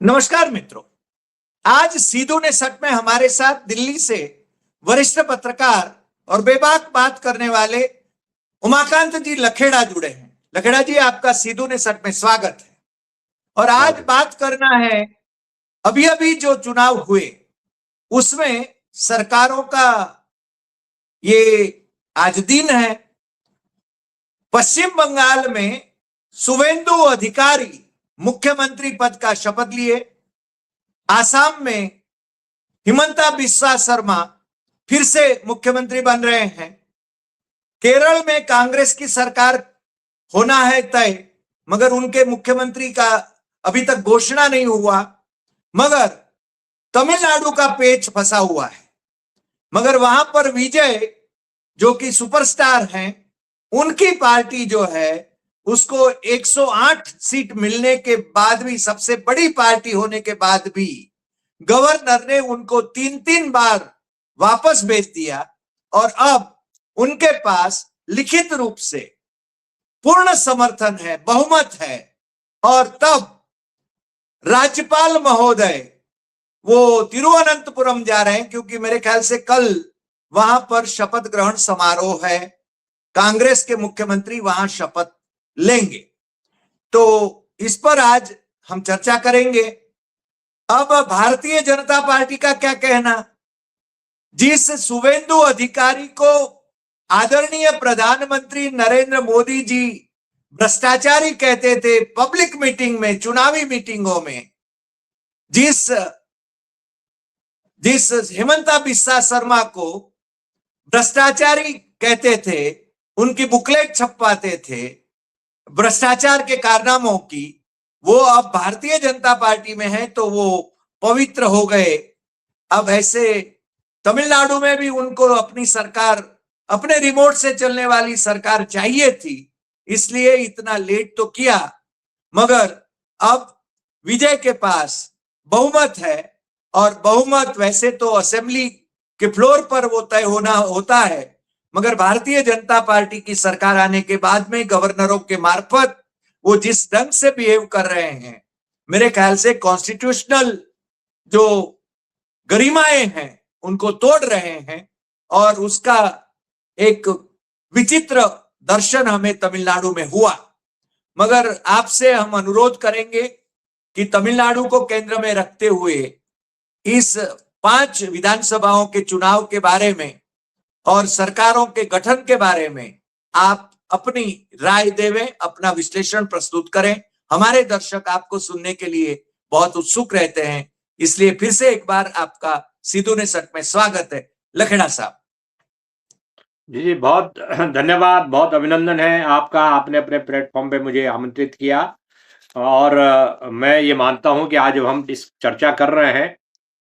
नमस्कार मित्रों। आज सीधू ने सट में हमारे साथ दिल्ली से वरिष्ठ पत्रकार और बेबाक बात करने वाले उमाकांत जी लखेड़ा जुड़े हैं। लखेड़ा जी, आपका सीधू ने सट में स्वागत है। और आज बात करना है, अभी अभी जो चुनाव हुए उसमें सरकारों का ये आज दिन है। पश्चिम बंगाल में शुवेंदु अधिकारी मुख्यमंत्री पद का शपथ लिए। आसाम में हिमंता बिस्वा शर्मा फिर से मुख्यमंत्री बन रहे हैं। केरल में कांग्रेस की सरकार होना है तय, मगर उनके मुख्यमंत्री का अभी तक घोषणा नहीं हुआ। मगर तमिलनाडु का पेच फंसा हुआ है। मगर वहां पर विजय जो कि सुपरस्टार हैं, उनकी पार्टी जो है उसको 108 सीट मिलने के बाद भी, सबसे बड़ी पार्टी होने के बाद भी, गवर्नर ने उनको 3-3 बार वापस भेज दिया और अब उनके पास लिखित रूप से पूर्ण समर्थन है, बहुमत है। और तब राज्यपाल महोदय वो तिरुवनंतपुरम जा रहे हैं, क्योंकि मेरे ख्याल से कल वहां पर शपथ ग्रहण समारोह है। कांग्रेस के मुख्यमंत्री वहां शपथ लेंगे। तो इस पर आज हम चर्चा करेंगे। अब भारतीय जनता पार्टी का क्या कहना? जिस शुवेंदु अधिकारी को आदरणीय प्रधानमंत्री नरेंद्र मोदी जी भ्रष्टाचारी कहते थे पब्लिक मीटिंग में, चुनावी मीटिंगों में, जिस हिमंता बिस्वा शर्मा को भ्रष्टाचारी कहते थे, उनकी बुकलेट छपवाते थे भ्रष्टाचार के कारनामों की, वो अब भारतीय जनता पार्टी में है तो वो पवित्र हो गए। अब ऐसे तमिलनाडु में भी उनको अपनी सरकार, अपने रिमोट से चलने वाली सरकार चाहिए थी, इसलिए इतना लेट तो किया। मगर अब विजय के पास बहुमत है, और बहुमत वैसे तो असेंबली के फ्लोर पर वो तय होना होता है, मगर भारतीय जनता पार्टी की सरकार आने के बाद में गवर्नरों के मार्फत वो जिस ढंग से बिहेव कर रहे हैं, मेरे ख्याल से कॉन्स्टिट्यूशनल जो गरिमाएं हैं उनको तोड़ रहे हैं। और उसका एक विचित्र दर्शन हमें तमिलनाडु में हुआ। मगर आपसे हम अनुरोध करेंगे कि तमिलनाडु को केंद्र में रखते हुए इस 5 विधानसभाओं के चुनाव के बारे में और सरकारों के गठन के बारे में आप अपनी राय देवें, अपना विश्लेषण प्रस्तुत करें। हमारे दर्शक आपको सुनने के लिए बहुत उत्सुक रहते हैं, इसलिए फिर से एक बार आपका सीधू ने सट में स्वागत है। लखेड़ा साहब जी जी, बहुत धन्यवाद, बहुत अभिनंदन है आपका। आपने अपने प्लेटफॉर्म पे मुझे आमंत्रित किया और मैं ये मानता हूं कि आज जब हम इस चर्चा कर रहे हैं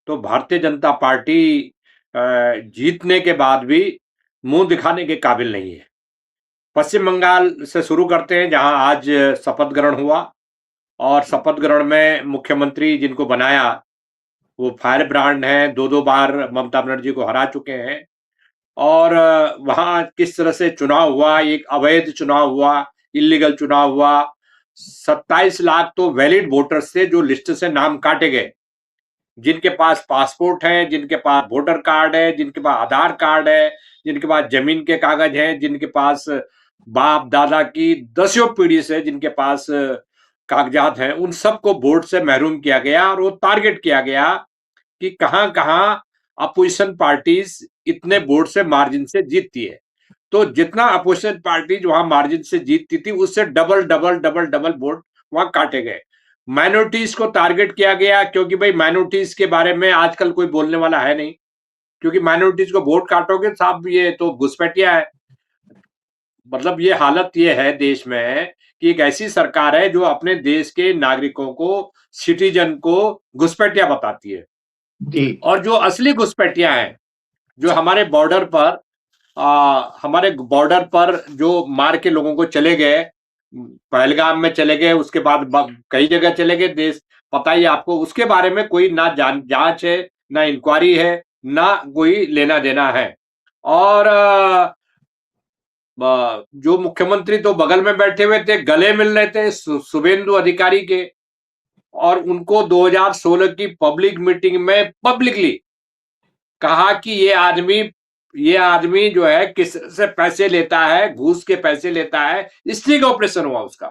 तो भारतीय जनता पार्टी जीतने के बाद भी मुंह दिखाने के काबिल नहीं है। पश्चिम बंगाल से शुरू करते हैं, जहां आज शपथ ग्रहण हुआ और शपथ ग्रहण में मुख्यमंत्री जिनको बनाया वो फायर ब्रांड हैं, 2-2 बार ममता बनर्जी को हरा चुके हैं। और वहां किस तरह से चुनाव हुआ, एक अवैध चुनाव हुआ, इलीगल चुनाव हुआ। 27 लाख तो वैलिड वोटर्स थे जो लिस्ट से नाम काटे गए, जिनके पास पासपोर्ट है, जिनके पास वोटर कार्ड है, जिनके पास आधार कार्ड है, जिनके पास जमीन के कागज हैं, जिनके पास बाप दादा की 10वीं पीढ़ी से जिनके पास कागजात हैं, उन सबको वोट से महरूम किया गया। और वो टारगेट किया गया कि कहां कहां अपोजिशन पार्टीज इतने वोट से मार्जिन से जीतती है। तो जितना अपोजिशन पार्टीज वहां मार्जिन से जीतती थी, उससे double double double double vote वहां काटे गए। माइनॉरिटीज को टारगेट किया गया, क्योंकि भाई माइनॉरिटीज के बारे में आजकल कोई बोलने वाला है नहीं, क्योंकि माइनॉरिटीज को वोट काटोगे साहब, ये तो घुसपैठिया है। मतलब ये हालत ये है देश में कि एक ऐसी सरकार है जो अपने देश के नागरिकों को, सिटीजन को घुसपैठिया बताती है। जी, और जो असली घुसपैठिया हैं, जो हमारे बॉर्डर पर जो मार के लोगों को चले गए, पहलगाम में चले गए, उसके बाद कई जगह चले गए, देश पता ही आपको, उसके बारे में कोई ना जांच है, ना इंक्वायरी है, ना कोई लेना देना है। और जो मुख्यमंत्री तो बगल में बैठे हुए थे, गले मिल रहे थे शुभेंदु अधिकारी के। और उनको 2016 की पब्लिक मीटिंग में पब्लिकली कहा कि ये आदमी जो है किस से पैसे लेता है, घूस के पैसे लेता है, इसलिए ऑपरेशन हुआ उसका।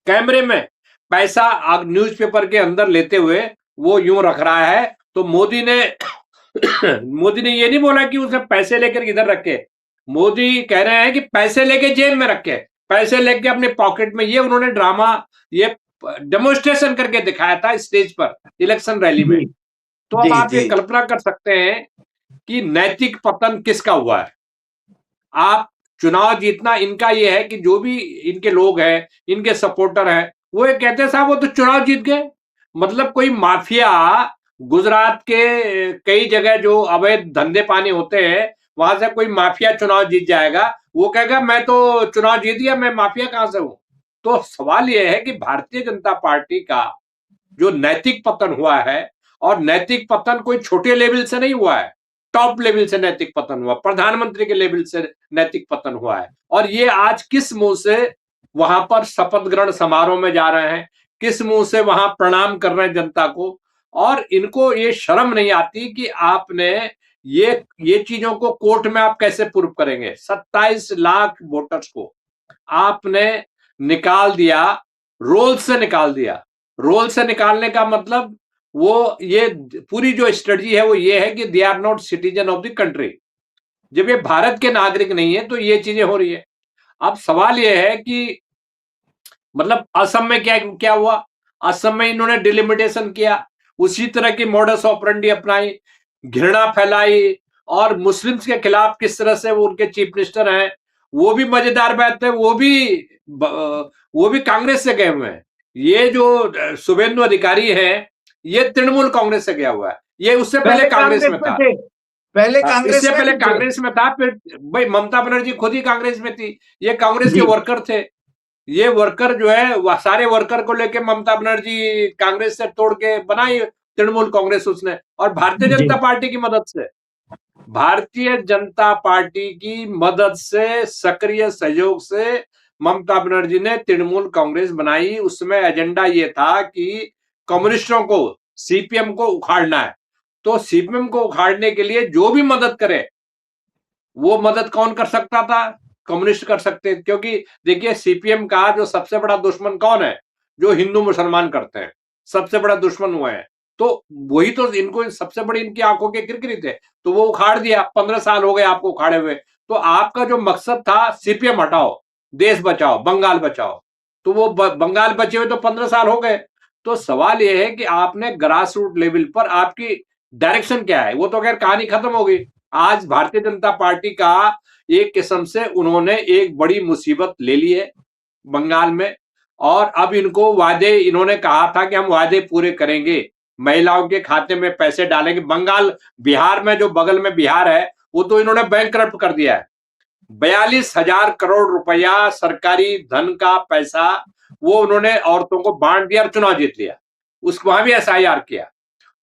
कैमरे में पैसा न्यूज़पेपर के अंदर लेते हुए वो यूं रख रहा है, तो मोदी ने मोदी ने ये नहीं बोला कि उसने पैसे लेकर इधर रखे। मोदी कह रहे हैं कि पैसे लेके जेब में रखे, पैसे लेके अपने पॉकेट में। ये उन्होंने ड्रामा, ये डेमोन्स्ट्रेशन करके दिखाया था स्टेज पर इलेक्शन रैली में। जी तो अब जी आप ये जी कल्पना कर सकते हैं कि नैतिक पतन किसका हुआ है। आप चुनाव जीतना इनका ये है कि जो भी इनके लोग हैं, इनके सपोर्टर हैं, वो ये कहते हैं साहब वो तो चुनाव जीत गए। मतलब कोई माफिया गुजरात के कई जगह जो अवैध धंधे पानी होते हैं, वहां से कोई माफिया चुनाव जीत जाएगा, वो कहेगा मैं तो चुनाव जीत गया, मैं माफिया कहां से हूं। तो सवाल यह है कि भारतीय जनता पार्टी का जो नैतिक पतन हुआ है, और नैतिक पतन कोई छोटे लेवल से नहीं हुआ है, टॉप लेवल से नैतिक पतन हुआ, प्रधानमंत्री के लेवल से नैतिक पतन हुआ है। और ये आज किस मुंह से वहां पर शपथ ग्रहण समारोह में जा रहे हैं, किस मुंह से वहां प्रणाम कर रहे हैं जनता को। और इनको ये शर्म नहीं आती कि आपने ये चीजों को कोर्ट में आप कैसे प्रूव करेंगे। 27 लाख वोटर्स को आपने निकाल दिया, रोल से निकाल दिया। रोल से निकालने का मतलब वो ये पूरी जो स्ट्रेटजी है वो ये है कि they are not citizen of the country. जब ये भारत के नागरिक नहीं है तो ये चीजें हो रही है। अब सवाल ये है कि मतलब असम में क्या क्या हुआ। असम में इन्होंने डिलिमिटेशन किया, उसी तरह की मॉडस ऑपरेंडी अपनाई, घृणा फैलाई, और मुस्लिम्स के खिलाफ किस तरह से वो उनके चीफ मिनिस्टर हैं, वो भी मजेदार बात है, वो भी कांग्रेस से गए हुए हैं। ये जो शुभेंदु अधिकारी है, ये तृणमूल कांग्रेस से गया हुआ है। ये उससे पहले कांग्रेस में था। थे, पहले कांग्रेस इससे में पहले भी थे। कांग्रेस में था, फिर भाई ममता बनर्जी खुद ही कांग्रेस में थी। ये कांग्रेस के जी वर्कर थे। ये वर्कर जो है वह सारे वर्कर को लेके ममता बनर्जी कांग्रेस से तोड़ के बनाई तृणमूल कांग्रेस उसने, और भारतीय जी जनता पार्टी की मदद से, भारतीय जनता पार्टी की मदद से, सक्रिय सहयोग से ममता बनर्जी ने तृणमूल कांग्रेस बनाई। उसमें एजेंडा ये था कि कम्युनिस्टों को, सीपीएम को उखाड़ना है। तो सीपीएम को उखाड़ने के लिए जो भी मदद करे, वो मदद कौन कर सकता था? कम्युनिस्ट कर सकते, क्योंकि देखिए सीपीएम का जो सबसे बड़ा दुश्मन कौन है? जो हिंदू मुसलमान करते हैं, सबसे बड़ा दुश्मन हुए हैं। तो वही तो इनको सबसे बड़ी इनकी आंखों के किरकिरी थे। तो वो उखाड़ दिया। 15 साल हो गए आपको उखाड़े हुए। तो आपका जो मकसद था सीपीएम हटाओ, देश बचाओ, बंगाल बचाओ, तो वो बंगाल बचे हुए तो 15 साल हो गए। तो सवाल ये है कि आपने ग्रास रूट लेवल पर आपकी डायरेक्शन क्या है? वो तो खैर कहानी खत्म हो गई। आज भारतीय जनता पार्टी का एक किस्म से उन्होंने एक बड़ी मुसीबत ले ली है बंगाल में, और अब इनको वादे, इन्होंने कहा था कि हम वादे पूरे करेंगे, महिलाओं के खाते में पैसे डालेंगे। बंगाल, बिहार में जो बगल में बिहार है, वो तो इन्होंने बैंकरप्ट कर दिया है। 42,000 करोड़ रुपया सरकारी धन का पैसा वो उन्होंने औरतों को बांट दिया और चुनाव जीत लिया। उसको वहां भी एसआईआर किया।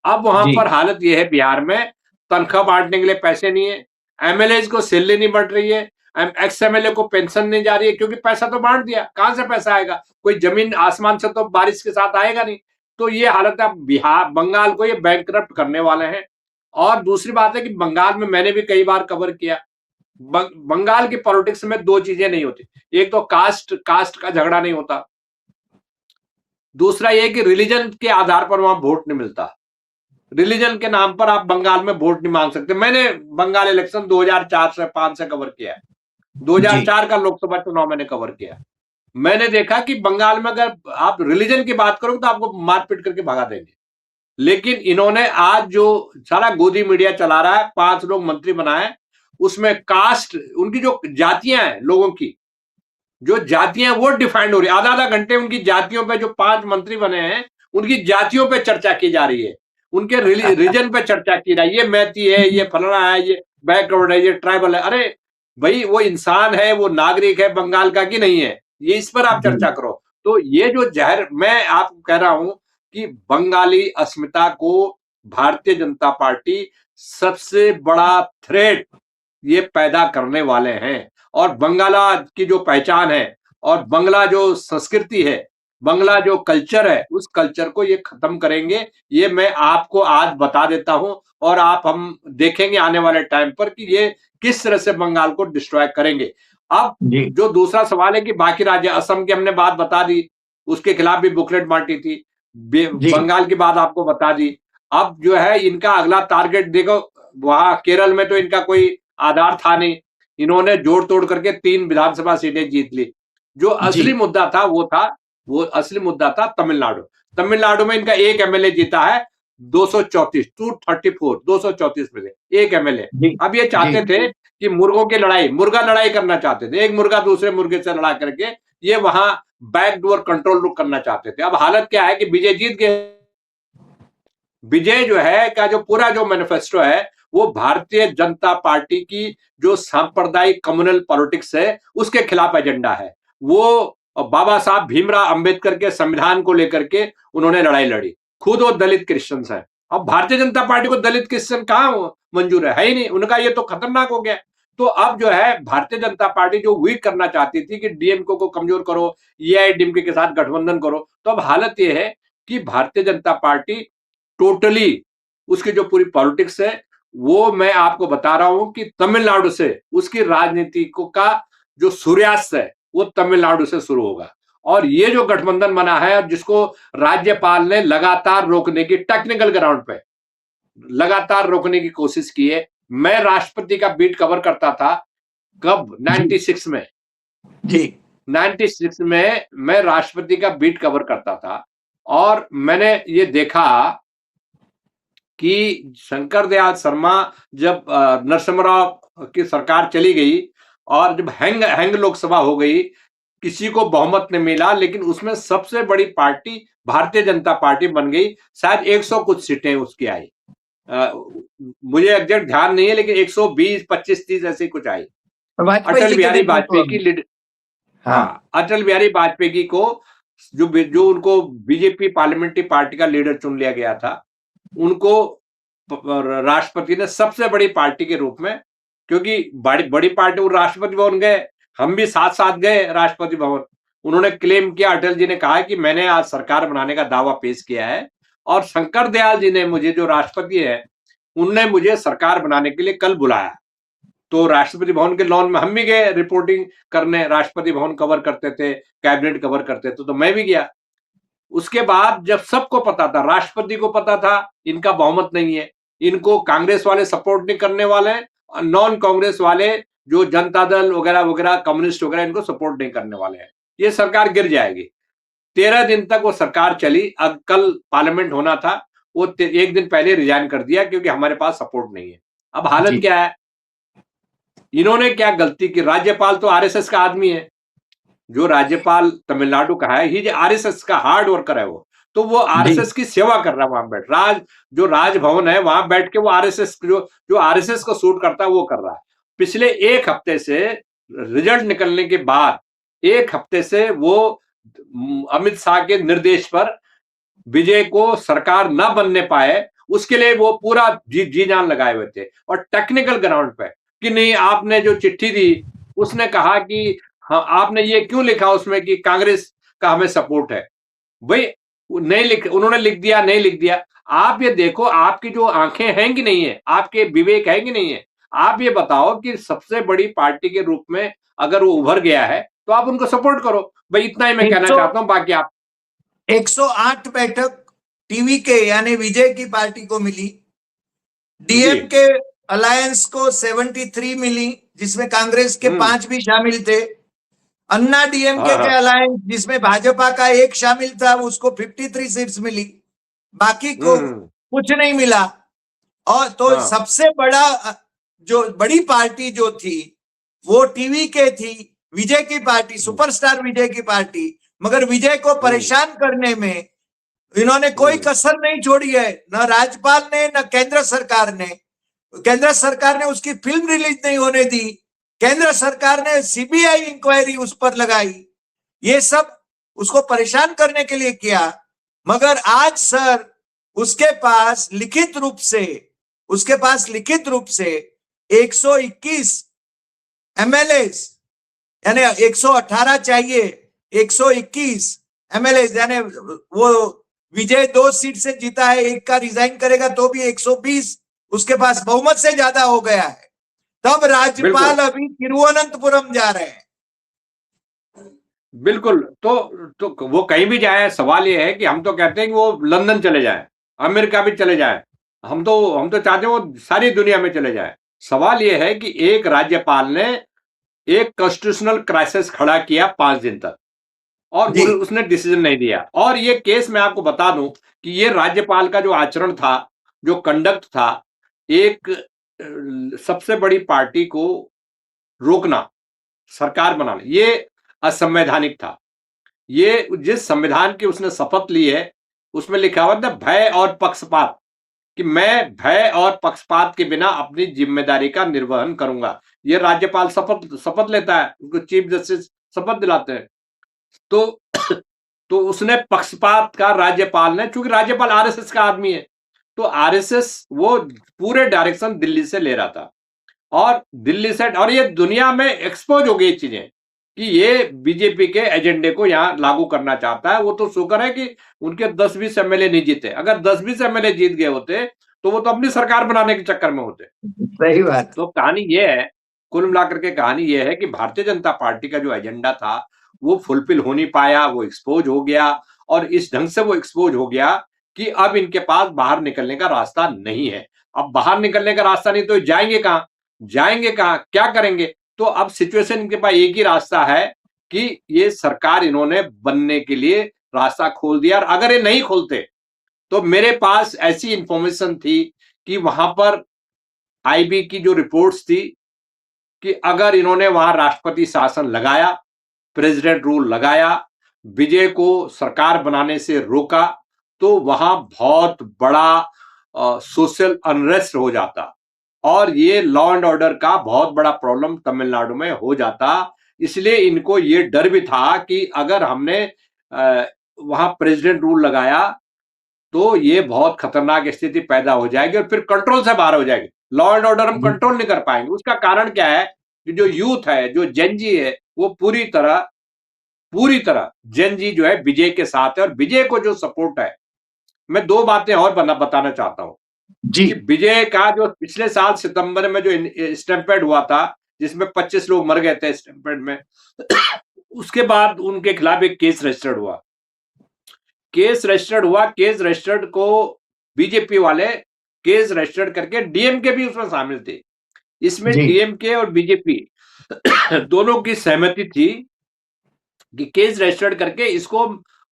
अब वहां जी पर हालत यह है बिहार में, तनख्वाह बांटने के लिए पैसे नहीं है, एमएलए को सैलरी नहीं बढ़ रही है, एक्स एमएलए को पेंशन नहीं जा रही है, क्योंकि पैसा तो बांट दिया। कहां से पैसा आएगा? कोई जमीन आसमान से तो बारिश के साथ आएगा नहीं। तो ये हालत है। बिहार, बंगाल को ये बैंकरप्ट करने वाले हैं। और दूसरी बात है कि बंगाल में मैंने भी कई बार कवर किया, बंगाल की पॉलिटिक्स में दो चीजें नहीं होती। एक तो कास्ट का झगड़ा नहीं होता, दूसरा ये कि रिलीजन के आधार पर वहां वोट नहीं मिलता। रिलीजन के नाम पर आप बंगाल में वोट नहीं मांग सकते। मैंने बंगाल इलेक्शन 2004 से 5 से कवर किया है। जी 2004 का लोकसभा चुनाव मैंने कवर किया। मैंने देखा कि बंगाल में अगर आप रिलीजन की बात करोगे तो आपको मारपीट करके भगा देंगे। लेकिन इन्होंने आज जो सारा गोदी मीडिया चला रहा है, 5 लोग मंत्री बनाए, उसमें कास्ट, उनकी जो जातियां हैं लोगों की, जो जातियां वो डिफाइंड हो रही है। आधा आधा घंटे उनकी जातियों पे, जो 5 मंत्री बने हैं उनकी जातियों पे चर्चा की जा रही है, उनके रीजन पे चर्चा की रही है। ये मैती है, ये फलाना है, ये बैकवर्ड है, ये ट्राइबल है। अरे भाई, वो इंसान है, वो नागरिक है बंगाल का कि नहीं है, ये इस पर आप चर्चा करो। तो ये जो जहर, मैं आपको कह रहा हूं कि बंगाली अस्मिता को भारतीय जनता पार्टी सबसे बड़ा थ्रेट ये पैदा करने वाले हैं। और बंगाला की जो पहचान है और बंगला जो संस्कृति है, बंगला जो कल्चर है उस कल्चर को ये खत्म करेंगे, ये मैं आपको आज बता देता हूं। और हम देखेंगे आने वाले टाइम पर कि ये किस तरह से बंगाल को डिस्ट्रॉय करेंगे। अब जी जो दूसरा सवाल है कि बाकी राज्य, असम की हमने बात बता दी, उसके खिलाफ भी बुकलेट बांटी थी, जी बंगाल की बात आपको बता दी। अब जो है इनका अगला टारगेट देखो, वहां केरल में तो इनका कोई आधार था नहीं, इन्होंने जोड़ तोड़ करके 3 विधानसभा सीटें जीत ली। जो जी असली मुद्दा था वो असली मुद्दा था तमिलनाडु। तमिलनाडु में इनका एक एमएलए जीता है, 234 234 234 में से एक एमएलए। जी अब ये जी चाहते थे कि मुर्गा लड़ाई करना चाहते थे, एक मुर्गा दूसरे मुर्गे से लड़ा करके ये वहां बैकडोर कंट्रोल करना चाहते थे। अब हालत क्या है कि विजय जीत गए। विजय जो है का जो पूरा जो मैनिफेस्टो है वो भारतीय जनता पार्टी की जो सांप्रदायिक कम्युनल पॉलिटिक्स है उसके खिलाफ एजेंडा है। वो बाबा साहब भीमराव अंबेडकर के संविधान को लेकर के उन्होंने लड़ाई लड़ी। खुद वो दलित क्रिश्चियंस हैं। अब भारतीय जनता पार्टी को दलित क्रिश्चियन कहाँ मंजूर है ही नहीं, उनका ये तो खतरनाक हो गया। तो अब जो है भारतीय जनता पार्टी जो वीक करना चाहती थी कि डीएमके को कमजोर करो, एआईडीएमके के साथ गठबंधन करो, तो अब हालत ये है कि भारतीय जनता पार्टी टोटली उसकी जो पूरी पॉलिटिक्स है वो मैं आपको बता रहा हूं कि तमिलनाडु से उसकी राजनीति को का जो सूर्यास्त है वो तमिलनाडु से शुरू होगा। और ये जो गठबंधन बना है और जिसको राज्यपाल ने लगातार रोकने की, टेक्निकल ग्राउंड पे लगातार रोकने की कोशिश की है। मैं राष्ट्रपति का बीट कवर करता था कब, जी 96 में। जी 96 में मैं राष्ट्रपति का बीट कवर करता था और मैंने ये देखा कि शंकर दयाल शर्मा जब नरसिम्हा राव की सरकार चली गई और जब हैंग लोकसभा हो गई, किसी को बहुमत नहीं मिला, लेकिन उसमें सबसे बड़ी पार्टी भारतीय जनता पार्टी बन गई। शायद 100 कुछ सीटें उसकी आई। मुझे एग्जैक्ट ध्यान नहीं है, लेकिन 120 25 30 ऐसी कुछ आई। वाजपेयी अटल जी के बिहारी नेतृत्व वाजपेयी की में। लीड हाँ हाँ, अटल बिहारी वाजपेयी को जो उनको बीजेपी पार्लियामेंट्री पार्टी का लीडर चुन लिया गया था, उनको राष्ट्रपति ने सबसे बड़ी पार्टी के रूप में, क्योंकि बड़ी बड़ी पार्टी, वो राष्ट्रपति भवन गए, हम भी साथ साथ गए राष्ट्रपति भवन। उन्होंने क्लेम किया, अटल जी ने कहा कि मैंने आज सरकार बनाने का दावा पेश किया है और शंकर दयाल जी ने मुझे, जो राष्ट्रपति है, उनने मुझे सरकार बनाने के लिए कल बुलाया। तो राष्ट्रपति भवन के लॉन में हम भी गए रिपोर्टिंग करने, राष्ट्रपति भवन कवर करते थे, कैबिनेट कवर करते थे, तो मैं भी गया। उसके बाद जब सबको पता था, राष्ट्रपति को पता था इनका बहुमत नहीं है, इनको कांग्रेस वाले सपोर्ट नहीं करने वाले, नॉन कांग्रेस वाले जो जनता दल वगैरह वगैरह, कम्युनिस्ट वगैरह, इनको सपोर्ट नहीं करने वाले हैं, ये सरकार गिर जाएगी। 13 दिन तक वो सरकार चली। अब कल पार्लियामेंट होना था, वो एक दिन पहले रिजाइन कर दिया क्योंकि हमारे पास सपोर्ट नहीं है। अब हालत जी क्या है, इन्होंने क्या गलती की, राज्यपाल तो आरएसएस का आदमी है, जो राज्यपाल तमिलनाडु का है, ही आरएसएस का हार्ड वर्कर है वो, तो वो जी आरएसएस की सेवा कर रहा है वहां बैठ, जो राजभवन है वहां बैठ के वो आरएसएस जो आरएसएस को सूट करता है वो कर रहा है। पिछले एक हफ्ते से, रिजल्ट निकलने के बाद एक हफ्ते से वो अमित शाह के निर्देश पर विजय को सरकार न बनने पाए, उसके लिए वो पूरा जी जान लगाए हुए थे। और टेक्निकल ग्राउंड पे कि नहीं, आपने जो चिट्ठी दी उसने कहा कि हाँ, आपने ये क्यों लिखा उसमें कि कांग्रेस का हमें सपोर्ट है। भाई नहीं लिख, उन्होंने लिख दिया, नहीं लिख दिया। आप ये देखो, आपकी जो आंखें हैं कि नहीं है, आपके विवेक है कि नहीं है, आप ये बताओ कि सबसे बड़ी पार्टी के रूप में अगर वो उभर गया है तो आप उनको सपोर्ट करो। भाई इतना ही मैं कहना चाहता हूं, बाकी आप 108 बैठक टीवी के यानी विजय की पार्टी को मिली, जी डीएमके अलायंस को 73 मिली, जिसमें कांग्रेस के 5 भी शामिल थे। अन्ना डीएमके हाँ के हाँ अलायंस जिसमें भाजपा का एक शामिल था, उसको 53 सीट्स मिली, बाकी को कुछ नहीं मिला। और तो हाँ सबसे बड़ा जो बड़ी पार्टी जो थी वो टीवी के थी, विजय की पार्टी, सुपरस्टार विजय की पार्टी। मगर विजय को परेशान करने में इन्होंने कोई कसर नहीं छोड़ी है, न राज्यपाल ने न केंद्र सरकार ने। केंद्र सरकार ने उसकी फिल्म रिलीज नहीं होने दी, केंद्र सरकार ने सीबीआई इंक्वायरी उस पर लगाई, ये सब उसको परेशान करने के लिए किया। मगर आज सर उसके पास लिखित रूप से 121 एमएलए यानी 118 चाहिए, 121 एमएलए, यानी वो विजय 2 सीट से जीता है, एक का रिजाइन करेगा तो भी 120 उसके पास बहुमत से ज्यादा हो गया है। तब राज्यपाल अभी तिरुवनंतपुरम जा रहे हैं। बिल्कुल, तो वो कहीं भी जाए, सवाल ये है कि हम तो कहते हैं कि वो लंदन चले जाए, अमेरिका भी चले जाए, हम तो चाहते हैं वो सारी दुनिया में चले जाए। सवाल ये है कि एक राज्यपाल ने एक कॉन्स्टिट्यूशनल क्राइसिस खड़ा किया 5 दिन तक और उसने डिसीजन नहीं दिया। और ये केस मैं आपको बता दूं कि ये राज्यपाल का जो आचरण था, जो कंडक्ट था, एक सबसे बड़ी पार्टी को रोकना, सरकार बनाना, ये असंवैधानिक था। ये जिस संविधान की उसने शपथ ली है उसमें लिखा हुआ था भय और पक्षपात, कि मैं भय और पक्षपात के बिना अपनी जिम्मेदारी का निर्वहन करूंगा। ये राज्यपाल शपथ लेता है, उनको चीफ जस्टिस शपथ दिलाते हैं। तो तो उसने पक्षपात का, राज्यपाल ने, चूंकि राज्यपाल आरएसएस का आदमी है, तो आरएसएस वो पूरे डायरेक्शन दिल्ली से ले रहा था और दिल्ली से, और ये दुनिया में एक्सपोज हो गई चीजें कि ये बीजेपी के एजेंडे को यहां लागू करना चाहता है। वो तो शुक्र है कि उनके 10-20 एमएलए नहीं जीते। अगर 10-20 एमएलए जीत गए होते तो वो तो अपनी सरकार बनाने के चक्कर में होते। सही बात। तो कहानी ये है, कुल मिलाकर के कहानी ये है कि भारतीय जनता पार्टी का जो एजेंडा था वो फुलफिल हो नहीं पाया, वो एक्सपोज हो गया। और इस ढंग से वो एक्सपोज हो गया कि अब इनके पास बाहर निकलने का रास्ता नहीं है। अब बाहर निकलने का रास्ता नहीं तो जाएंगे कहां, क्या करेंगे? तो अब सिचुएशन इनके पास एक ही रास्ता है कि ये सरकार इन्होंने बनने के लिए रास्ता खोल दिया। और अगर ये नहीं खोलते तो मेरे पास ऐसी इंफॉर्मेशन थी कि वहां पर आईबी की जो रिपोर्ट्स थी कि अगर इन्होंने वहां राष्ट्रपति शासन लगाया, प्रेसिडेंट रूल लगाया, विजय को सरकार बनाने से रोका, तो वहां बहुत बड़ा सोशल अनरेस्ट हो जाता और ये लॉ एंड ऑर्डर का बहुत बड़ा प्रॉब्लम तमिलनाडु में हो जाता। इसलिए इनको ये डर भी था कि अगर हमने वहां प्रेसिडेंट रूल लगाया तो ये बहुत खतरनाक स्थिति पैदा हो जाएगी और फिर कंट्रोल से बाहर हो जाएगी, लॉ एंड ऑर्डर हम कंट्रोल नहीं कर पाएंगे। उसका कारण क्या है कि जो यूथ है, जो जेनजी है, वो पूरी तरह जेनजी जो है विजय के साथ है और विजय को जो सपोर्ट है। मैं 2 बातें और बताना चाहता हूं जी। कि विजय का जो पिछले साल सितंबर में जो स्टैम्पेड हुआ था, जिसमें 25 लोग मर गए थे स्टैम्पेड में, उसके बाद उनके खिलाफ एक केस रजिस्टर्ड हुआ। केस रजिस्टर्ड को बीजेपी वाले केस रजिस्टर्ड करके, डीएमके भी उसमें शामिल थे। इसमें डीएमके और बीजेपी दोनों की सहमति थी कि केस रजिस्टर्ड करके इसको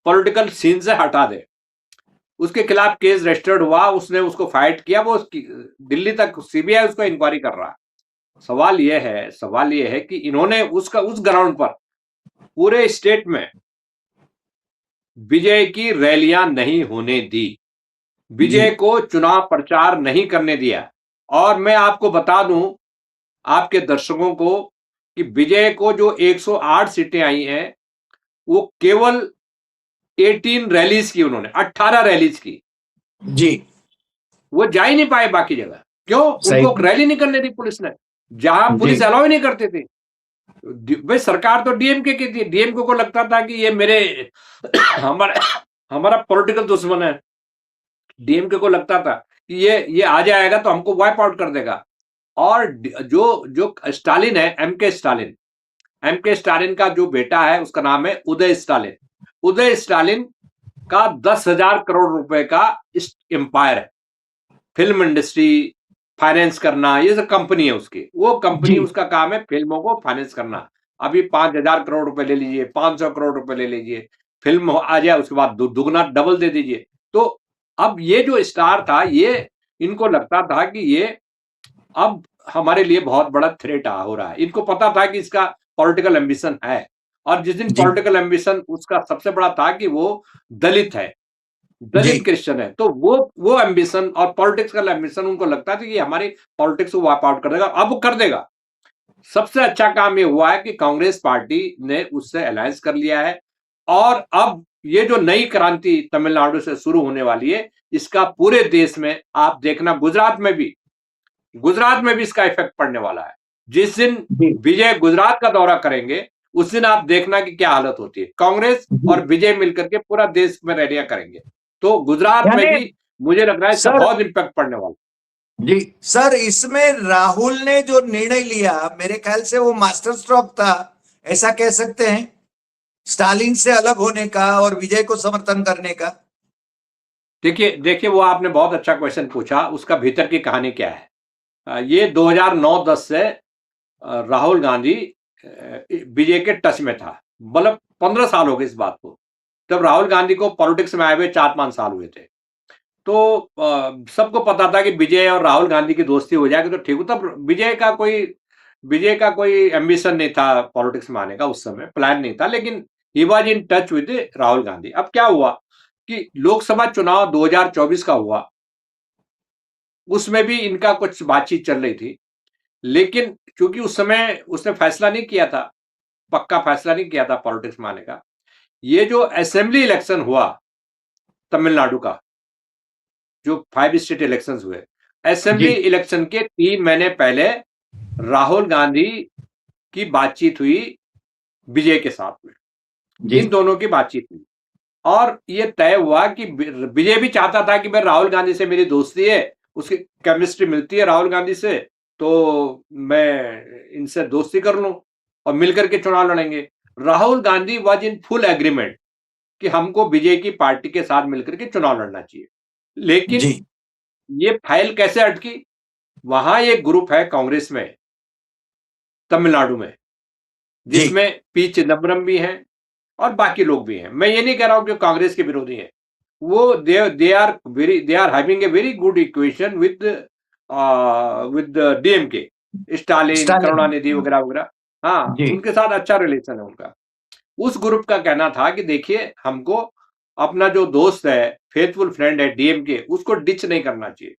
पॉलिटिकल सीन से हटा दे। उसके खिलाफ केस रजिस्टर्ड हुआ, उसने उसको फाइट किया, वो दिल्ली तक सीबीआई उसको इंक्वायरी कर रहा है। सवाल यह है कि इन्होंने उस ग्राउंड पर पूरे स्टेट में विजय की रैलियां नहीं होने दी, विजय को चुनाव प्रचार नहीं करने दिया। और मैं आपको बता दूं आपके दर्शकों को कि विजय को जो 108 सीटें आई हैं, वो केवल 18 रैलीज की, उन्होंने 18 रैलीज की जी। वो जा ही नहीं पाए बाकी जगह। क्यों? उनको रैली नहीं करने दी पुलिस ने, जहां पुलिस अलाउ ही नहीं करते थे। भाई सरकार तो डीएमके की थी, डीएमके को लगता था कि ये हमारा पॉलिटिकल दुश्मन है। डीएमके को लगता था कि ये आ जाएगा तो हमको वाइप आउट कर देगा। और जो स्टालिन है, एमके स्टालिन का जो बेटा है उसका नाम है उदय स्टालिन का 10,000 करोड़ रुपए का एम्पायर है। फिल्म इंडस्ट्री, फाइनेंस करना, ये सब कंपनी है उसकी। वो कंपनी, उसका काम है फिल्मों को फाइनेंस करना। अभी 5,000 करोड़ रुपए ले लीजिए, 500 करोड़ रुपए ले लीजिए, फिल्म आ जाए उसके बाद दुगना डबल दे दीजिए। तो अब ये जो स्टार था, ये इनको लगता था कि ये अब हमारे लिए बहुत बड़ा थ्रेट हो रहा है। इनको पता था कि इसका पॉलिटिकल एम्बिशन है। और जिस दिन पॉलिटिकल एम्बिशन उसका सबसे बड़ा था कि वो दलित है, दलित क्रिश्चियन है, तो वो एम्बिशन और पॉलिटिकल एम्बिशन उनको लगता था कि हमारी पॉलिटिक्स को वाइप आउट कर देगा। अब कर देगा। सबसे अच्छा काम ये हुआ है कि कांग्रेस पार्टी ने उससे अलायंस कर लिया है और अब ये जो नई क्रांति तमिलनाडु से शुरू होने वाली है, इसका पूरे देश में आप देखना, गुजरात में भी इसका इफेक्ट पड़ने वाला है। जिस दिन विजय गुजरात का दौरा करेंगे उस दिन आप देखना कि क्या हालत होती है। कांग्रेस जी। और विजय मिलकर के पूरा देश में रैलियां करेंगे, तो गुजरात में यानी भी मुझे लग रहा है इसका सर, बहुत इम्पैक्ट पड़ने वाला जी सर, इसमें राहुल ने जो निर्णय लिया मेरे ख्याल से वो मास्टर स्ट्रोक था, ऐसा कह सकते हैं, स्टालिन से अलग होने का और विजय को समर्थन करने का। देखिए देखिए, वो आपने बहुत अच्छा क्वेश्चन पूछा, उसका भीतर की कहानी क्या है। ये 2009-10 से राहुल गांधी विजय के टच में था, मतलब 15 साल हो गए इस बात को। तब राहुल गांधी को पॉलिटिक्स में आए हुए 4-5 साल हुए थे। तो सबको पता था कि विजय और राहुल गांधी की दोस्ती हो जाएगी तो ठीक हो। तब विजय का कोई एम्बिशन नहीं था पॉलिटिक्स में आने का, उस समय प्लान नहीं था, लेकिन he was in touch with Rahul Gandhi. अब क्या हुआ कि लोकसभा चुनाव 2024 का हुआ, उसमें भी इनका कुछ बातचीत चल रही थी, लेकिन क्योंकि उस समय उसने फैसला नहीं किया था, पक्का फैसला नहीं किया था पॉलिटिक्स में आने का। ये जो असेंबली इलेक्शन हुआ तमिलनाडु का, जो 5 स्टेट इलेक्शंस हुए, जी। असेंबली इलेक्शन के 3 महीने पहले राहुल गांधी की बातचीत हुई विजय के साथ में। जी। इन दोनों की बातचीत हुई और ये तय हुआ कि विजय भी चाहता था कि भाई राहुल गांधी से मेरी दोस्ती है, उसकी केमिस्ट्री मिलती है राहुल गांधी से, तो मैं इनसे दोस्ती कर लूं और मिलकर के चुनाव लड़ेंगे। Rahul Gandhi was in full agreement कि हमको विजय की पार्टी के साथ मिलकर के चुनाव लड़ना चाहिए। लेकिन जी। ये फाइल कैसे अटकी? वहां एक ग्रुप है कांग्रेस में, तमिलनाडु में, जी। जिसमें पी चिदम्बरम भी हैं और बाकी लोग भी हैं। मैं ये नहीं कह रहा हूं कि कांग्रेस के विरोधी हैं। वो they are having a very good equation with DMK, Stalin, Stalin. Karunanidhi वगैरह वगैरह। हाँ, जी। उनके साथ अच्छा रिलेशन है उनका। उस ग्रुप का कहना था कि देखिए, हमको अपना जो दोस्त है, फेथफुल फ्रेंड है डीएमके, उसको डिच नहीं करना चाहिए।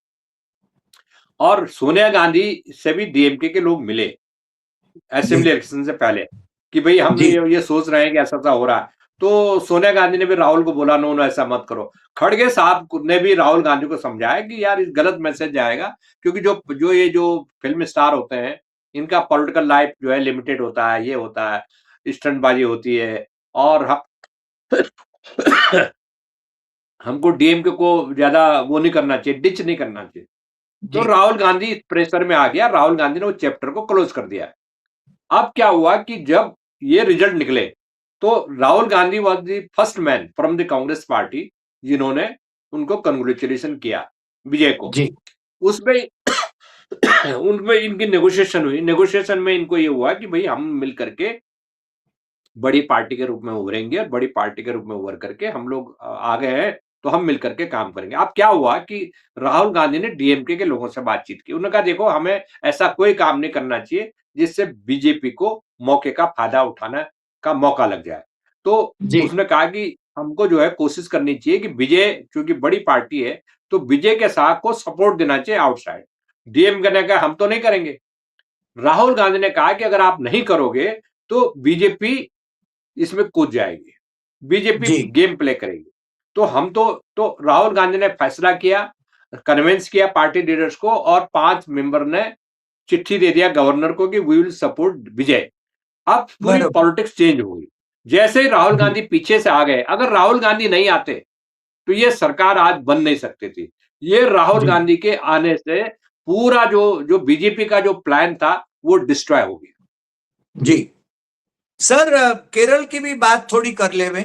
और सोनिया गांधी से भी डीएमके के लोग मिले जी। असेंबली इलेक्शन से पहले कि भाई हम जी। ये सोच रहे हैं कि ऐसा ऐसा हो रहा है। तो सोनिया गांधी ने भी राहुल को बोला, नो नो ऐसा मत करो। खड़गे साहब ने भी राहुल गांधी को समझाया कि यार, इस गलत मैसेज जाएगा, क्योंकि जो फिल्म स्टार होते हैं, इनका पॉलिटिकल लाइफ जो है लिमिटेड होता है, ये होता है, स्टंटबाजी होती है, और हमको डीएमके को ज्यादा वो नहीं करना चाहिए, डिच नहीं करना चाहिए। तो जी। राहुल गांधी इस प्रेशर में आ गया, राहुल गांधी ने वो चैप्टर को क्लोज कर दिया। अब क्या हुआ कि जब ये रिजल्ट निकले, तो Rahul Gandhi was the first man from the Congress party जिन्होंने उनको कंग्रेचुलेशन किया, विजय को। जी। उसमें उनमें इनकी नेगोशिएशन हुई। नेगोशिएशन में इनको ये हुआ कि भाई हम मिल करके बड़ी पार्टी के रूप में उभरेंगे और बड़ी पार्टी के रूप में उभर करके हम लोग आ गए हैं, तो हम मिल करके काम करेंगे। अब क्या हुआ कि राहुल गांधी ने डीएमके के लोगों से बातचीत की। उन्होंने कहा, देखो, हमें ऐसा कोई काम नहीं करना चाहिए जिससे बीजेपी को मौके का फायदा उठाने का मौका लग जाए। तो जी। उसने कहा कि हमको जो है कोशिश करनी चाहिए कि विजय चूंकि बड़ी पार्टी है, तो विजय के साथ को सपोर्ट देना चाहिए आउटसाइड। डीएमके ने कहा, हम तो नहीं करेंगे। राहुल गांधी ने कहा कि अगर आप नहीं करोगे तो बीजेपी इसमें कूद जाएगी, बीजेपी जी। गेम प्ले करेगी। तो तो राहुल गांधी ने फैसला किया, कन्विंस किया पार्टी लीडर्स को, और 5 मेंबर ने चिट्ठी दे दिया गवर्नर को कि वी विल सपोर्ट विजय। अब पूरी बरोबर। पॉलिटिक्स चेंज हो गई। जैसे ही राहुल जी। गांधी पीछे से आ गए, अगर राहुल गांधी नहीं आते तो ये सरकार आज बन नहीं सकती थी। ये राहुल जी। गांधी के आने से पूरा जो जो बीजेपी का जो प्लान था वो डिस्ट्रॉय हो गया। जी। सर, केरल की भी बात थोड़ी कर ले में।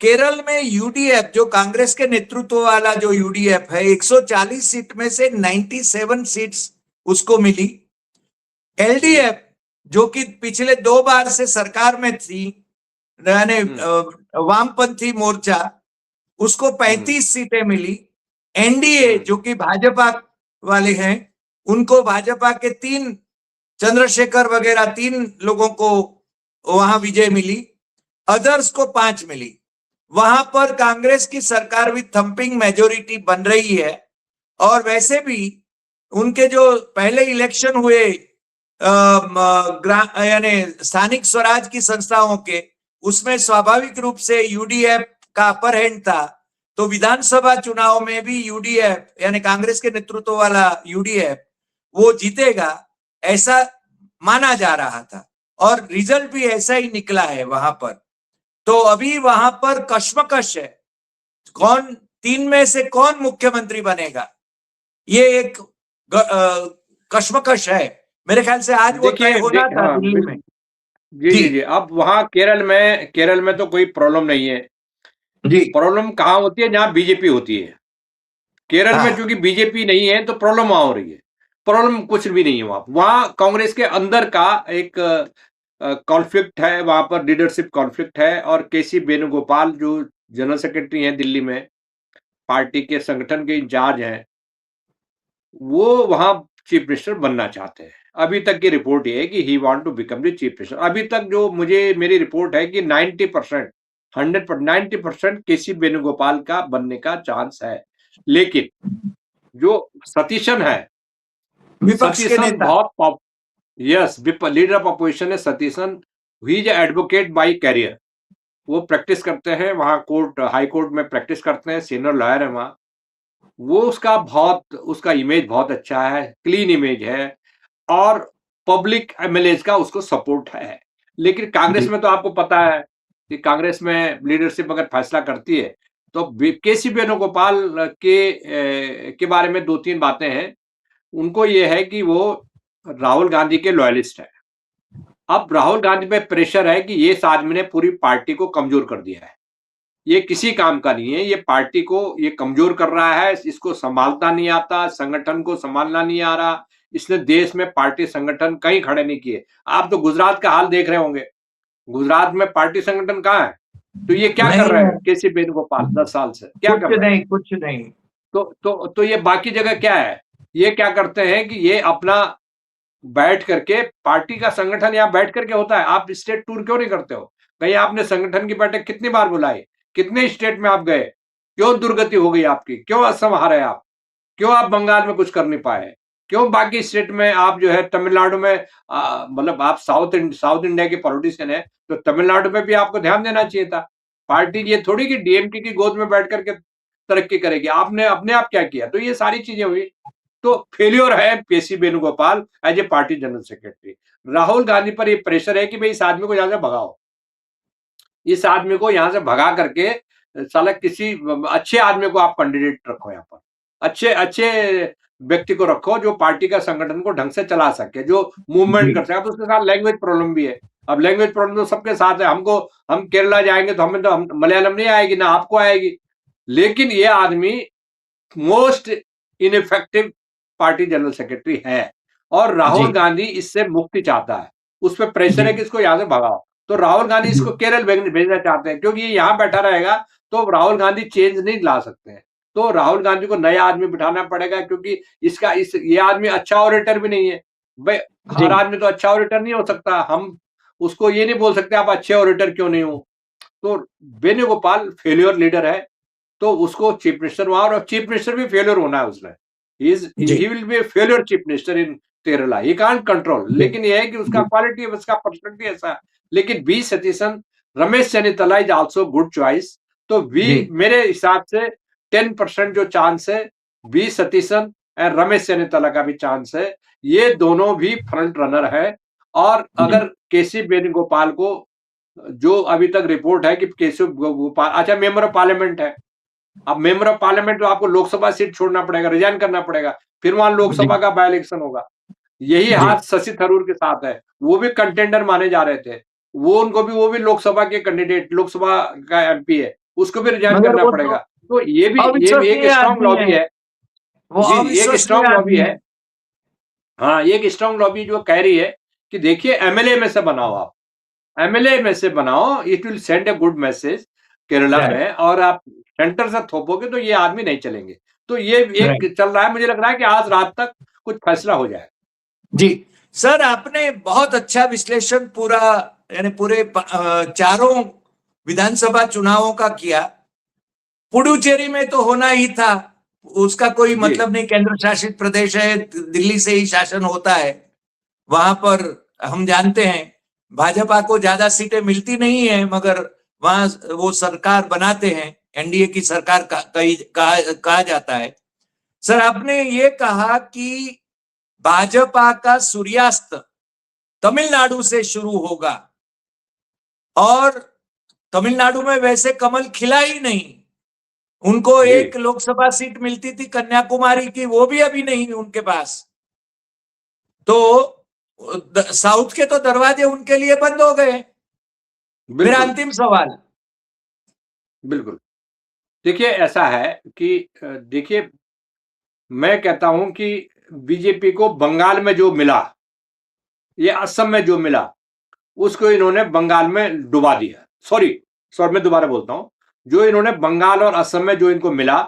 केरल में यूडीएफ, जो कांग्रेस के नेतृत्व वाला जो यूडीएफ है, 140 सीट में से 97 सीट्स उसको मिली। जी। एलडीएफ, जो कि पिछले 2 बार से सरकार में थी, यानी हम्म। वामपंथी मोर्चा, उसको हम्म। 35 सीटें मिली। एनडीए, हम्म। जो कि भाजपा वाले हैं, उनको भाजपा के 3, चंद्रशेखर वगैरह 3 लोगों को वहां विजय मिली। अदर्स को 5 मिली। वहां पर कांग्रेस की सरकार भी थंपिंग मेजोरिटी बन रही है। और वैसे भी उनके जो पहले इलेक्शन हुए यानी स्थानिक स्वराज की संस्थाओं के, उसमें स्वाभाविक रूप से यूडीएफ का अपर हैंड था। तो विधानसभा चुनाव में भी यूडीएफ, यानी कांग्रेस के नेतृत्व वाला यूडीएफ, वो जीतेगा, ऐसा माना जा रहा था। और रिजल्ट भी ऐसा ही निकला है वहां पर। तो अभी वहां पर कश्मकश है, कौन 3 में से कौन मुख्यमंत्री बनेगा, ये एक कश्मकश है। मेरे ख्याल से आज वो तय देखिए होना था हाँ दिल्ली में। जी जी जी जी। अब वहाँ केरल में तो कोई प्रॉब्लम नहीं है। जी। प्रॉब्लम कहाँ होती है? जहाँ बीजेपी होती है। केरल में हाँ चूंकि बीजेपी नहीं है तो प्रॉब्लम वहां हो रही है। प्रॉब्लम कुछ भी नहीं है वहां। वहां कांग्रेस के अंदर का एक कॉन्फ्लिक्ट है, वहां पर लीडरशिप कॉन्फ्लिक्ट है, और केसी वेणुगोपाल जो जनरल सेक्रेटरी हैं दिल्ली में, पार्टी के संगठन के इंचार्ज हैं, वो वहां चीफ मिनिस्टर बनना चाहते हैं। अभी तक की रिपोर्ट ये है कि he want to become the chief minister. अभी तक जो मेरी रिपोर्ट है कि 90% 90% केसी वेणुगोपाल का बनने का चांस है। लेकिन जो सतीशन है, विपक्ष के सतीशन नेता। बहुत पॉप यस, लीडर ऑफ अपोजिशन है Satheesan. He is advocate by career. वो प्रैक्टिस करते हैं वहां, हाई कोर्ट में प्रैक्टिस करते हैं, सीनियर लॉयर है वहां। वो उसका इमेज बहुत अच्छा है, क्लीन इमेज है, और पब्लिक एमएलएज का उसको सपोर्ट है। लेकिन कांग्रेस जी में तो आपको पता है कि कांग्रेस में लीडरशिप अगर फैसला करती है तो केसी वेणुगोपाल के बारे में 2-3 बातें हैं। उनको ये है कि वो राहुल गांधी के लॉयलिस्ट है। अब राहुल गांधी पे प्रेशर है कि ये इस आदमी ने पूरी पार्टी को कमजोर कर दिया है। ये किसी काम का नहीं है, ये पार्टी को ये कमजोर कर रहा है, इसको संभालता नहीं आता, संगठन को संभालना नहीं आ रहा। इसने देश में पार्टी संगठन कहीं खड़े नहीं किए। आप तो गुजरात का हाल देख रहे होंगे। गुजरात में पार्टी संगठन कहाँ है? तो ये क्या कर नहीं रहे है, हैं केसी वेणुगोपाल 10 साल से? क्या कुछ कर रहे हैं? नहीं कुछ नहीं। तो ये बाकी जगह क्या है? ये क्या करते हैं कि ये अपना बैठ करके पार्टी का संगठन यहाँ बैठ करके होता है। आप स्टेट टूर क्यों नहीं करते हो? कहीं आपने संगठन की बैठक कितनी बार बुलाई? कितने स्टेट में आप गए? क्यों दुर्गति हो गई आपकी? क्यों असम हारे आप? क्यों आप बंगाल में कुछ कर नहीं पाए? क्यों बाकी स्टेट में आप जो है तमिलनाडु में मतलब आप साउथ इंडिया के पॉलिटिशियन है, तो तमिलनाडु में भी आपको ध्यान देना चाहिए था। पार्टी ये थोड़ी कि डीएमके की गोद में बैठ करके तरक्की करेगी। आपने अपने आप क्या किया? तो ये सारी चीजें हुई। तो फेल्योर है KC Venugopal as a party general secretary. Rahul Gandhi पर ये प्रेशर है कि भाई इस आदमी को यहां से भगाओ। इस आदमी को यहां से भगा करके साला किसी अच्छे आदमी को आप कैंडिडेट रखो यहाँ पर। अच्छे अच्छे व्यक्ति को रखो जो पार्टी का संगठन को ढंग से चला सके, जो मूवमेंट जी कर सके। अब उसके साथ लैंग्वेज प्रॉब्लम भी है। अब लैंग्वेज प्रॉब्लम तो सबके साथ है। हम केरला जाएंगे तो हम मलयालम नहीं आएगी, ना आपको आएगी। लेकिन ये आदमी most ineffective party general secretary है, और जी राहुल गांधी इससे मुक्ति चाहता है। उस पर प्रेशर जी है कि इसको यहां से भगाओ। तो राहुल गांधी जी इसको केरल भेजना चाहते हैं, क्योंकि ये यहां बैठा रहेगा तो राहुल गांधी चेंज नहीं ला सकते हैं। तो राहुल गांधी को नया आदमी बिठाना पड़ेगा, क्योंकि ये आदमी अच्छा ऑरेटर भी नहीं है भाई। जी हर आदमी तो अच्छा ऑरेटर नहीं हो सकता। हम उसको ये नहीं बोल सकते आप अच्छे ऑरेटर क्यों नहीं हो। तो वेणुगोपाल फेल्योर लीडर है, तो उसको चीफ मिनिस्टर वहां, और चीफ मिनिस्टर भी फेलियर होना है उसने। जी he will be failure chief minister in Kerala. He can't control. जी लेकिन यह है कि उसका जी क्वालिटी, उसका पर्सनैलिटी ऐसा है। लेकिन V Satheesan, Ramesh Chennithala is also good choice. तो वी जी मेरे हिसाब से 10% जो चांस है, बी सतीशन और रमेश चन्नीतला का भी चांस है। ये दोनों भी फ्रंट रनर है। और जी अगर केसी वेणुगोपाल को, जो अभी तक रिपोर्ट है कि केशव गोपाल अच्छा मेंबर ऑफ पार्लियामेंट है। अब मेंबर ऑफ पार्लियामेंट तो आपको लोकसभा सीट छोड़ना पड़ेगा, रिजाइन करना पड़ेगा, फिर वहां जी लोकसभा का बाय इलेक्शन होगा। यही जी हाथ शशि थरूर के साथ है। वो भी कंटेंडर माने जा रहे थे। वो भी लोकसभा के कैंडिडेट, लोकसभा का एमपी है। उसको भी रिजाइन मगर करना वो तो पड़ेगा। तो ये भी एक अविश्वसनीय स्ट्रांग आदमी लॉबी है, है। वो जी, एक अविश्वसनीय स्ट्रांग लॉबी आदमी है। है। हाँ, ये एक स्ट्रांग लॉबी जो कह रही है कि देखिए एमएलए में से बनाओ आप। एमएलए में से बनाओ, it will send a good message Kerala right में। और आप सेंटर से थोपोगे तो ये आदमी नहीं चलेंगे। तो ये राइट एक चल रहा है। मुझे लग रहा है कि आज रात तक कुछ फैसला हो जाए। जी। सर आपने बहुत अच्छा विश्लेषण पूरा, यानी पूरे चारों विधानसभा चुनावों का किया। पुडुचेरी में तो होना ही था, उसका कोई जी मतलब नहीं, केंद्र शासित प्रदेश है, दिल्ली से ही शासन होता है वहां पर। हम जानते हैं भाजपा को ज्यादा सीटें मिलती नहीं है, मगर वहां वो सरकार बनाते हैं, एनडीए की सरकार कहा जाता है। सर आपने ये कहा कि भाजपा का सूर्यास्त तमिलनाडु से शुरू होगा। और तमिलनाडु में वैसे कमल खिला ही नहीं। उनको जी एक लोकसभा सीट मिलती थी कन्याकुमारी की, वो भी अभी नहीं उनके पास। तो साउथ के तो दरवाजे उनके लिए बंद हो गए। मेरा बिल्कुल अंतिम सवाल, बिल्कुल। देखिए ऐसा है कि देखिए मैं कहता हूं कि बीजेपी को बंगाल में जो मिला, ये असम में जो मिला, उसको इन्होंने बंगाल में डुबा दिया। सॉरी सॉरी, मैं दोबारा बोलता हूं, जो इन्होंने बंगाल और असम में जो इनको मिला,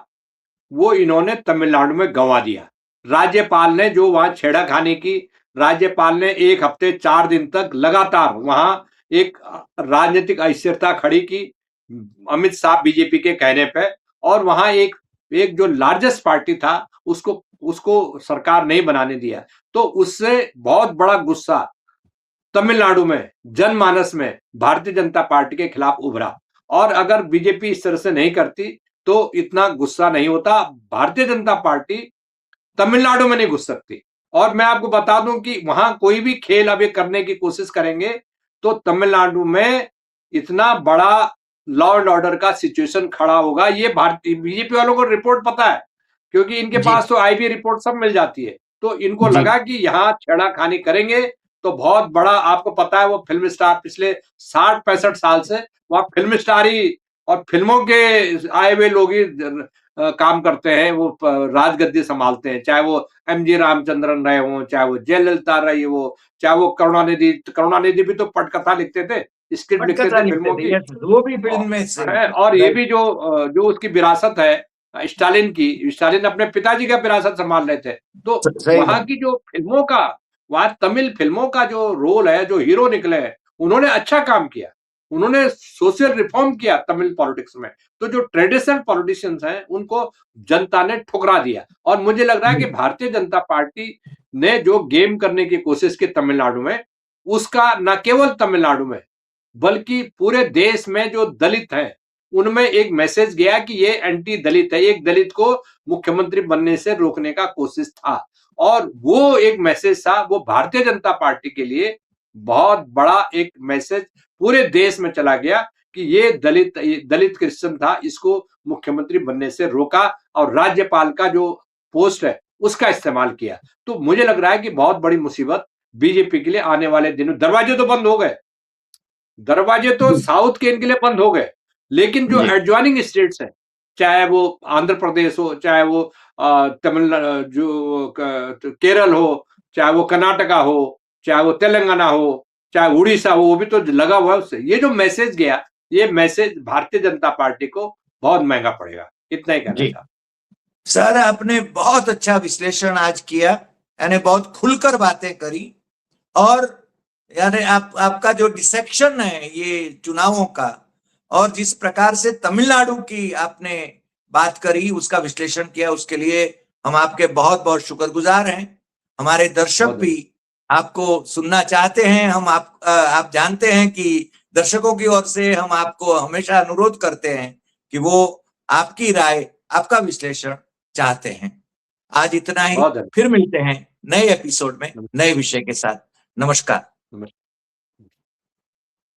वो इन्होंने तमिलनाडु में गंवा दिया। राज्यपाल ने जो वहां छेड़ाखानी की, राज्यपाल ने 1 हफ्ते 4 दिन तक लगातार वहां एक राजनीतिक अस्थिरता खड़ी की, अमित शाह बीजेपी के कहने पे। और वहां एक एक जो लार्जेस्ट पार्टी था, उसको उसको सरकार नहीं बनाने दिया। तो उससे बहुत बड़ा गुस्सा तमिलनाडु में जनमानस में भारतीय जनता पार्टी के खिलाफ उभरा। और अगर बीजेपी इस तरह से नहीं करती तो इतना गुस्सा नहीं होता। भारतीय जनता पार्टी तमिलनाडु में नहीं घुस सकती। और मैं आपको बता दूं कि वहां कोई भी खेल अभी करने की कोशिश करेंगे तो तमिलनाडु में इतना बड़ा लॉ एंड ऑर्डर का सिचुएशन खड़ा होगा। ये भारतीय बीजेपी वालों को रिपोर्ट पता है, क्योंकि इनके जी पास तो आईबी रिपोर्ट सब मिल जाती है। तो इनको जी लगा कि यहाँ छेड़ाखानी करेंगे तो बहुत बड़ा, आपको पता है वो फिल्म स्टार पिछले 60-65 साल से वहां फिल्म स्टार ही और फिल्मों के आए हुए लोग ही काम करते हैं, वो राजगद्दी संभालते हैं। चाहे वो एमजी रामचंद्रन रहे हों, चाहे वो जयललिता रही हो, चाहे वो करुणानिधि भी तो पटकथा लिखते थे, स्क्रिप्ट लिखते पटकथा थे लिखते फिल्मों थे, की। यस, वो भी औ फिल्म में से है। और ये राइट। भी जो उसकी विरासत है स्टालिन की, स्टालिन अपने पिताजी का विरासत संभाल रहे थे। तो सही वहां बात। की जो फिल्मों का, वहां तमिल फिल्मों का जो रोल है, जो हीरो निकले हैं, उन्होंने अच्छा काम किया। उन्होंने सोशल रिफॉर्म किया तमिल पॉलिटिक्स में। तो जो ट्रेडिशनल पॉलिटिशियंस हैं, उनको जनता ने ठुकरा दिया। और मुझे लग रहा है कि भारतीय जनता पार्टी ने जो गेम करने की कोशिश की तमिलनाडु में, उसका न केवल तमिलनाडु में बल्कि पूरे देश में जो दलित हैं, उनमें एक मैसेज गया कि ये एंटी दलित है, एक दलित को मुख्यमंत्री बनने से रोकने का कोशिश था। और वो एक मैसेज था, वो भारतीय जनता पार्टी के लिए बहुत बड़ा एक मैसेज पूरे देश में चला गया कि ये दलित क्रिश्चियन था, इसको मुख्यमंत्री बनने से रोका और राज्यपाल का जो पोस्ट है उसका इस्तेमाल किया। तो मुझे लग रहा है कि बहुत बड़ी मुसीबत बीजेपी के लिए आने वाले दिनों, दरवाजे तो बंद हो गए, दरवाजे तो साउथ के इनके लिए बंद हो गए, लेकिन जो जी एडजॉइनिंग स्टेट्स हैं, चाहे वो आंध्र प्रदेश हो, चाहे वो तमिलनाडु केरल हो, चाहे वो कर्नाटका हो, चाहे वो तेलंगाना हो, चाहे उड़ीसा हो, वो भी तो लगा हुआ है उससे। ये जो मैसेज गया, ये मैसेज भारतीय जनता पार्टी को बहुत महंगा पड़ेगा। इतना ही कहना जी चाहता। सर, आपने बहुत अच्छा विश्लेषण आज किया, यानी बहुत खुलकर बातें करी। और यानी आपका जो डिसेक्शन है ये चुनावों का, और जिस प्रकार से तमिलनाडु की आपने बात करी, उसका विश्लेषण किया, उसके लिए हम आपके बहुत बहुत शुक्रगुजार हैं। हमारे दर्शक बहुत भी आपको सुनना चाहते हैं। आप जानते हैं कि दर्शकों की ओर से हम आपको हमेशा अनुरोध करते हैं कि वो आपकी राय, आपका विश्लेषण चाहते हैं। आज इतना ही, बहुत फिर मिलते हैं नए एपिसोड में धन्यवाद। नए विषय के साथ। नमस्कार।